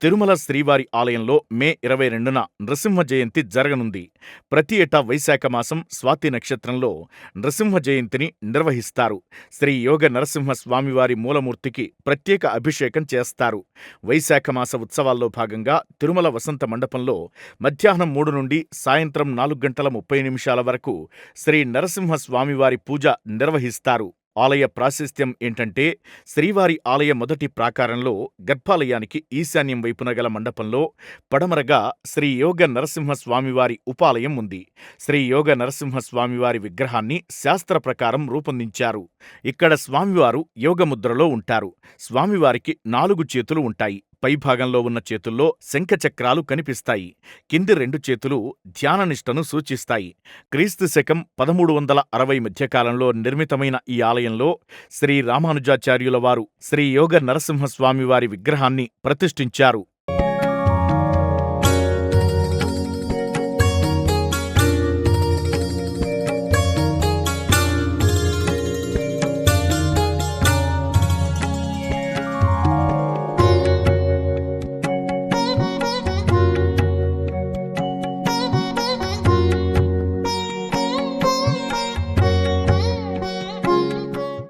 తిరుమల శ్రీవారి ఆలయంలో మే 22న నృసింహ జయంతి జరగనుంది. ప్రతి ఏటా వైశాఖ మాసం స్వాతి నక్షత్రంలో నృసింహ జయంతిని నిర్వహిస్తారు. శ్రీ యోగ నరసింహ స్వామివారి మూలమూర్తికి ప్రత్యేక అభిషేకం చేస్తారు. వైశాఖ మాస ఉత్సవాల్లో భాగంగా తిరుమల వసంత మండపంలో మధ్యాహ్నం 3 నుండి సాయంత్రం 4:30 వరకు శ్రీ నరసింహ స్వామివారి పూజ నిర్వహిస్తారు. ఆలయ ప్రాశస్త్యం ఏంటంటే, శ్రీవారి ఆలయ మొదటి ప్రాకారంలో గర్భాలయానికి ఈశాన్యం వైపున గల మండపంలో పడమరగా శ్రీ యోగ నరసింహ స్వామివారి ఉపాలయం ఉంది. శ్రీ యోగ నరసింహ స్వామివారి విగ్రహాన్ని శాస్త్ర ప్రకారం రూపొందించారు. ఇక్కడ స్వామివారు యోగముద్రలో ఉంటారు. స్వామివారికి 4 చేతులు ఉంటాయి. పైభాగంలో ఉన్న చేతుల్లో శంఖచక్రాలు కనిపిస్తాయి. కింది 2 చేతులు ధ్యాననిష్టను సూచిస్తాయి. క్రీస్తు శకం 1360 మధ్యకాలంలో నిర్మితమైన ఈ ఆలయంలో శ్రీ రామానుజాచార్యుల వారు శ్రీ యోగ నరసింహస్వామివారి విగ్రహాన్ని ప్రతిష్ఠించారు.